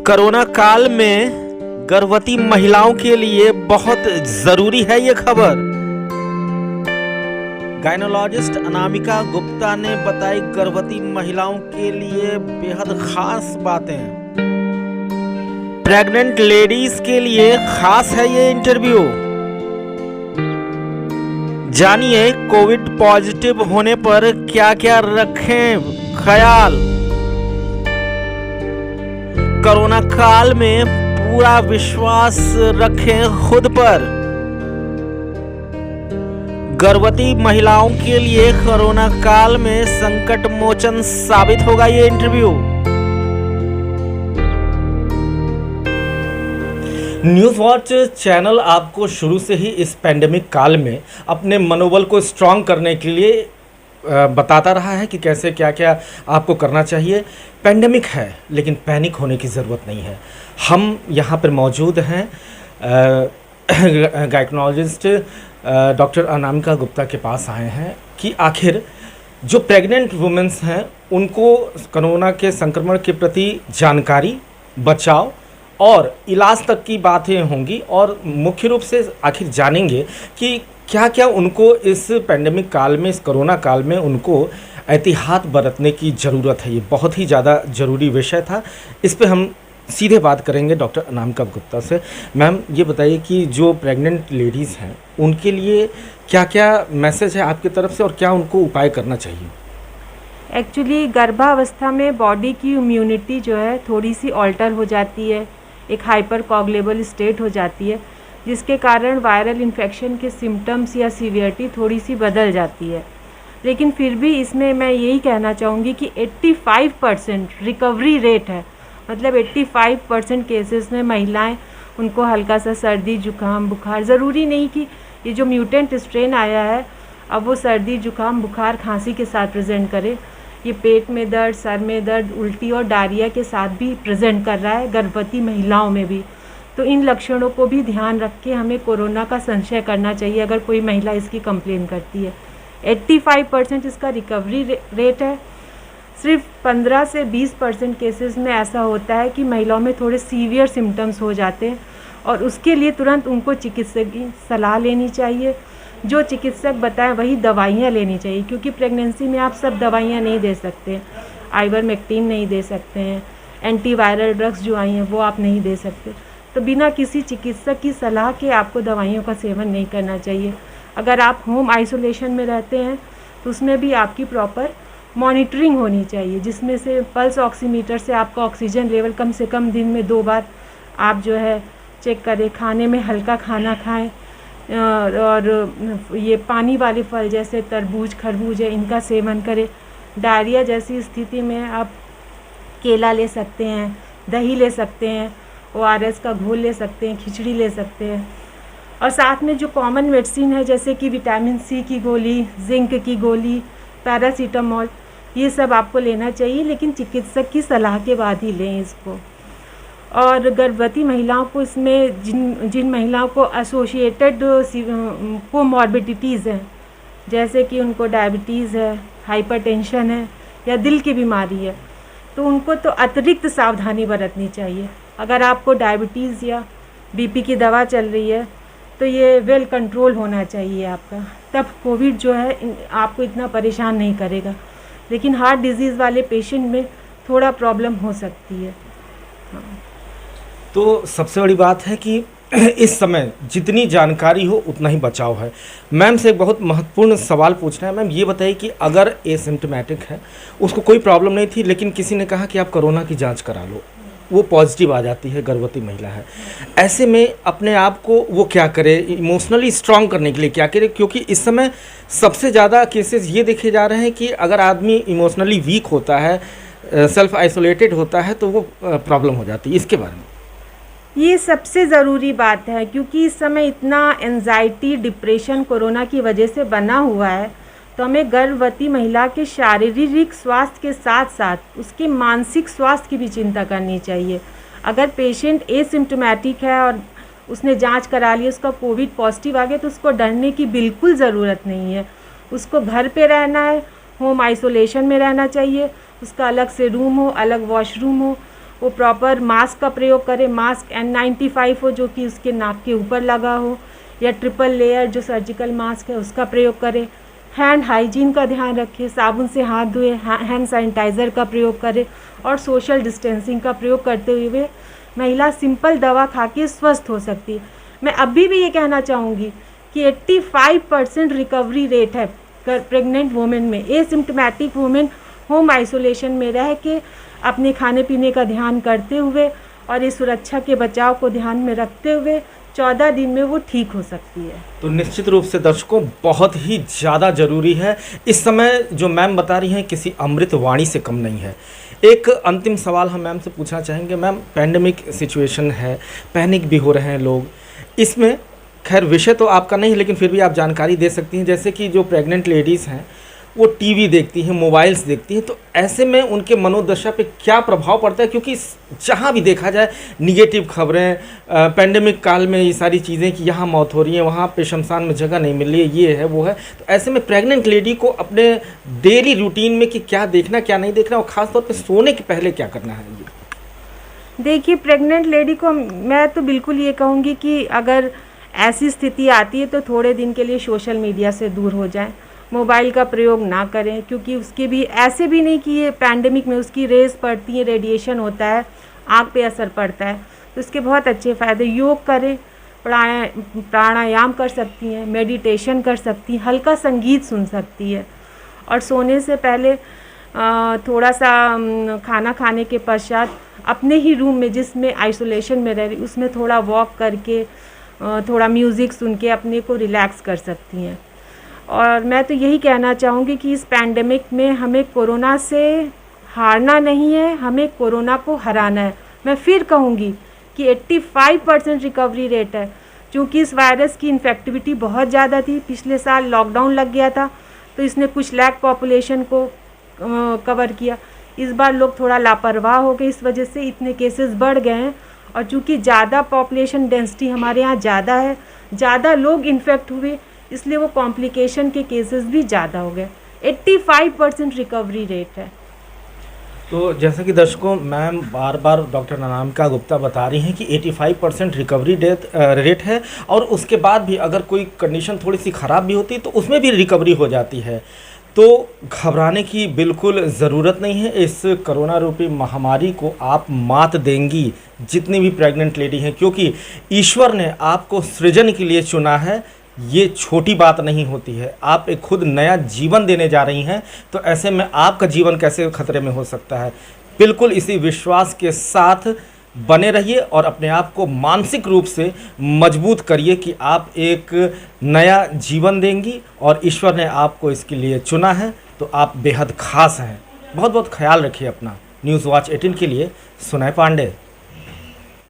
Corona काल में गर्भवती महिलाओं के लिए बहुत जरूरी है ये खबर। गायनोलॉजिस्ट अनामिका गुप्ता ने बताई गर्भवती महिलाओं के लिए बेहद खास बातें। प्रेग्नेंट लेडीज के लिए खास है ये इंटरव्यू। जानिए कोविड पॉजिटिव होने पर क्या क्या रखें ख्याल। कोरोना काल में पूरा विश्वास रखें खुद पर। गर्भवती महिलाओं के लिए कोरोना काल में संकट मोचन साबित होगा ये इंटरव्यू। न्यूज़ वॉच चैनल आपको शुरू से ही इस पैंडेमिक काल में अपने मनोबल को स्ट्रांग करने के लिए बताता रहा है कि कैसे क्या क्या आपको करना चाहिए। पैंडेमिक है लेकिन पैनिक होने की ज़रूरत नहीं है। हम यहाँ पर मौजूद हैं गायनोलॉजिस्ट डॉक्टर अनामिका गुप्ता के पास आए हैं कि आखिर जो प्रेग्नेंट वुमेन्स हैं उनको कोरोना के संक्रमण के प्रति जानकारी, बचाव और इलाज तक की बातें होंगी और मुख्य रूप से आखिर जानेंगे कि क्या क्या उनको इस पैंडेमिक काल में, इस कोरोना काल में उनको एहतियात बरतने की ज़रूरत है। ये बहुत ही ज़्यादा ज़रूरी विषय था। इस पे हम सीधे बात करेंगे डॉक्टर अनामिका गुप्ता से। मैम ये बताइए कि जो प्रेग्नेंट लेडीज़ हैं उनके लिए क्या क्या मैसेज है आपकी तरफ से और क्या उनको उपाय करना चाहिए? एक्चुअली गर्भावस्था में बॉडी की इम्यूनिटी जो है थोड़ी सी ऑल्टर हो जाती है, एक हाइपर कोगुलेबल स्टेट हो जाती है, जिसके कारण वायरल इन्फेक्शन के सिम्टम्स या सीवियरिटी थोड़ी सी बदल जाती है। लेकिन फिर भी इसमें मैं यही कहना चाहूँगी कि 85% रिकवरी रेट है। मतलब 85% केसेस में महिलाएं उनको हल्का सा सर्दी जुकाम बुखार, ज़रूरी नहीं कि ये जो म्यूटेंट स्ट्रेन आया है अब वो सर्दी जुकाम बुखार खांसी के साथ प्रेजेंट करे। ये पेट में दर्द, सर में दर्द, उल्टी और डायरिया के साथ भी प्रेजेंट कर रहा है, गर्भवती महिलाओं में भी। तो इन लक्षणों को भी ध्यान रख के हमें कोरोना का संशय करना चाहिए अगर कोई महिला इसकी कंप्लेन करती है। 85% इसका रिकवरी रेट है। सिर्फ 15 से 20% केसेस में ऐसा होता है कि महिलाओं में थोड़े सीवियर सिम्टम्स हो जाते हैं और उसके लिए तुरंत उनको चिकित्सक की सलाह लेनी चाहिए। जो चिकित्सक बताएं वही दवाइयाँ लेनी चाहिए, क्योंकि प्रेगनेंसी में आप सब दवाइयाँ नहीं दे सकते। आइवरमेक्टिन नहीं दे सकते हैं, एंटीवायरल ड्रग्स जो आई हैं वो आप नहीं दे सकते। तो बिना किसी चिकित्सक की सलाह के आपको दवाइयों का सेवन नहीं करना चाहिए। अगर आप होम आइसोलेशन में रहते हैं तो उसमें भी आपकी प्रॉपर मॉनिटरिंग होनी चाहिए, जिसमें से पल्स ऑक्सीमीटर से आपका ऑक्सीजन लेवल कम से कम दिन में 2 बार आप जो है चेक करें। खाने में हल्का खाना खाएं और ये पानी वाले फल जैसे तरबूज, खरबूज है इनका सेवन करें। डायरिया जैसी स्थिति में आप केला ले सकते हैं, दही ले सकते हैं, ORS का घोल ले सकते हैं, खिचड़ी ले सकते हैं। और साथ में जो कॉमन मेडिसिन है जैसे कि विटामिन C की गोली, जिंक की गोली, पैरासीटामोल, ये सब आपको लेना चाहिए, लेकिन चिकित्सक की सलाह के बाद ही लें इसको। और गर्भवती महिलाओं को इसमें जिन महिलाओं को एसोसिएटेड कोमॉर्बिडिटीज़ हैं, जैसे कि उनको डायबिटीज़ है, हाइपरटेंशन है या दिल की बीमारी है, तो उनको तो अतिरिक्त सावधानी बरतनी चाहिए। अगर आपको डायबिटीज़ या BP की दवा चल रही है तो ये वेल कंट्रोल होना चाहिए आपका, तब कोविड जो है आपको इतना परेशान नहीं करेगा। लेकिन हार्ट डिजीज़ वाले पेशेंट में थोड़ा प्रॉब्लम हो सकती है। हाँ। तो सबसे बड़ी बात है कि इस समय जितनी जानकारी हो उतना ही बचाव है। मैम से एक बहुत महत्वपूर्ण सवाल पूछना है। मैम ये बताइए कि अगर एसिम्प्टोमेटिक है, उसको कोई प्रॉब्लम नहीं थी, लेकिन किसी ने कहा कि आप कोरोना की जांच करा लो, वो पॉजिटिव आ जाती है, गर्भवती महिला है, ऐसे में अपने आप को वो क्या करे, इमोशनली स्ट्रांग करने के लिए क्या करे? क्योंकि इस समय सबसे ज़्यादा केसेस ये देखे जा रहे हैं कि अगर आदमी इमोशनली वीक होता है, सेल्फ आइसोलेटेड होता है, तो वो प्रॉब्लम हो जाती है। इसके बारे में ये सबसे ज़रूरी बात है, क्योंकि इस समय इतना एंजाइटी, डिप्रेशन कोरोना की वजह से बना हुआ है, तो हमें गर्भवती महिला के शारीरिक स्वास्थ्य के साथ साथ उसके मानसिक स्वास्थ्य की भी चिंता करनी चाहिए। अगर पेशेंट एसिम्प्टोमेटिक है और उसने जांच करा ली, उसका कोविड पॉजिटिव आ गया, तो उसको डरने की बिल्कुल ज़रूरत नहीं है। उसको घर पे रहना है, होम आइसोलेशन में रहना चाहिए, उसका अलग से रूम हो, अलग वॉशरूम हो, वो प्रॉपर मास्क का प्रयोग करे, मास्क N95 हो जो कि उसके नाक के ऊपर लगा हो, या ट्रिपल लेयर जो सर्जिकल मास्क है उसका प्रयोग करे। हैंड हाइजीन का ध्यान रखें, साबुन से हाथ धोए, हैंड सैनिटाइज़र का प्रयोग करें और सोशल डिस्टेंसिंग का प्रयोग करते हुए महिला सिंपल दवा खा के स्वस्थ हो सकती है। मैं अभी भी ये कहना चाहूँगी कि 85% रिकवरी रेट है प्रेग्नेंट वुमेन में। एसिम्प्टोमेटिक वुमेन होम आइसोलेशन में रह के अपने खाने पीने का ध्यान करते हुए और इस सुरक्षा के बचाव को ध्यान में रखते हुए 14 दिन में वो ठीक हो सकती है। तो निश्चित रूप से दर्शकों बहुत ही ज़्यादा ज़रूरी है। इस समय जो मैम बता रही हैं किसी अमृत वाणी से कम नहीं है। एक अंतिम सवाल हम मैम से पूछना चाहेंगे। मैम, पैंडेमिक सिचुएशन है, पैनिक भी हो रहे हैं लोग, इसमें खैर विषय तो आपका नहीं लेकिन फिर भी आप जानकारी दे सकती हैं। जैसे कि जो प्रेग्नेंट लेडीज़ हैं वो टीवी देखती हैं, मोबाइल्स देखती हैं, तो ऐसे में उनके मनोदशा पे क्या प्रभाव पड़ता है? क्योंकि जहाँ भी देखा जाए निगेटिव खबरें, पैंडेमिक काल में ये सारी चीज़ें कि यहाँ मौत हो रही है, वहाँ पे शमशान में जगह नहीं मिल रही है, ये है वो है। तो ऐसे में प्रेग्नेंट लेडी को अपने डेली रूटीन में कि क्या देखना क्या नहीं देखना और ख़ासतौर पर सोने के पहले क्या करना है? ये देखिए, प्रेग्नेंट लेडी को मैं तो बिल्कुल ये कहूँगी कि अगर ऐसी स्थिति आती है तो थोड़े दिन के लिए सोशल मीडिया से दूर हो जाएं, मोबाइल का प्रयोग ना करें, क्योंकि उसके भी ऐसे भी नहीं कि ये पैंडेमिक में उसकी रेज पड़ती है, रेडिएशन होता है, आँख पे असर पड़ता है, तो उसके बहुत अच्छे फ़ायदे। योग करें, प्राणायाम कर सकती हैं, मेडिटेशन कर सकती हैं, हल्का संगीत सुन सकती है और सोने से पहले थोड़ा सा खाना खाने के पश्चात अपने ही रूम में जिसमें आइसोलेशन में रह रही उसमें थोड़ा वॉक करके, थोड़ा म्यूज़िक सुन के अपने को रिलैक्स कर सकती हैं। और मैं तो यही कहना चाहूँगी कि इस पैंडेमिक में हमें कोरोना से हारना नहीं है, हमें कोरोना को हराना है। मैं फिर कहूँगी कि 85% रिकवरी रेट है, क्योंकि इस वायरस की इन्फेक्टिविटी बहुत ज़्यादा थी। पिछले साल लॉकडाउन लग गया था तो इसने कुछ लाख पॉपुलेशन को कवर किया। इस बार लोग थोड़ा लापरवाह हो गए, इस वजह से इतने केसेस बढ़ गए हैं। और चूँकि ज़्यादा पॉपुलेशन डेंसिटी हमारे यहाँ ज़्यादा है, ज़्यादा लोग इन्फेक्ट हुए, इसलिए वो कॉम्प्लिकेशन के केसेस भी ज़्यादा हो गए। 85% रिकवरी रेट है। तो जैसा कि दर्शकों मैम बार बार डॉक्टर अनामिका गुप्ता बता रही हैं कि 85% रिकवरी रेट है और उसके बाद भी अगर कोई कंडीशन थोड़ी सी ख़राब भी होती है तो उसमें भी रिकवरी हो जाती है। तो घबराने की बिल्कुल ज़रूरत नहीं है। इस कोरोना रूपी महामारी को आप मात देंगी जितनी भी प्रेग्नेंट लेडी हैं, क्योंकि ईश्वर ने आपको सृजन के लिए चुना है। ये छोटी बात नहीं होती है। आप एक खुद नया जीवन देने जा रही हैं, तो ऐसे में आपका जीवन कैसे खतरे में हो सकता है? बिल्कुल इसी विश्वास के साथ बने रहिए और अपने आप को मानसिक रूप से मजबूत करिए कि आप एक नया जीवन देंगी और ईश्वर ने आपको इसके लिए चुना है, तो आप बेहद खास हैं। बहुत बहुत ख्याल रखिए अपना। न्यूज़ वॉच 18 के लिए सुनय पांडे।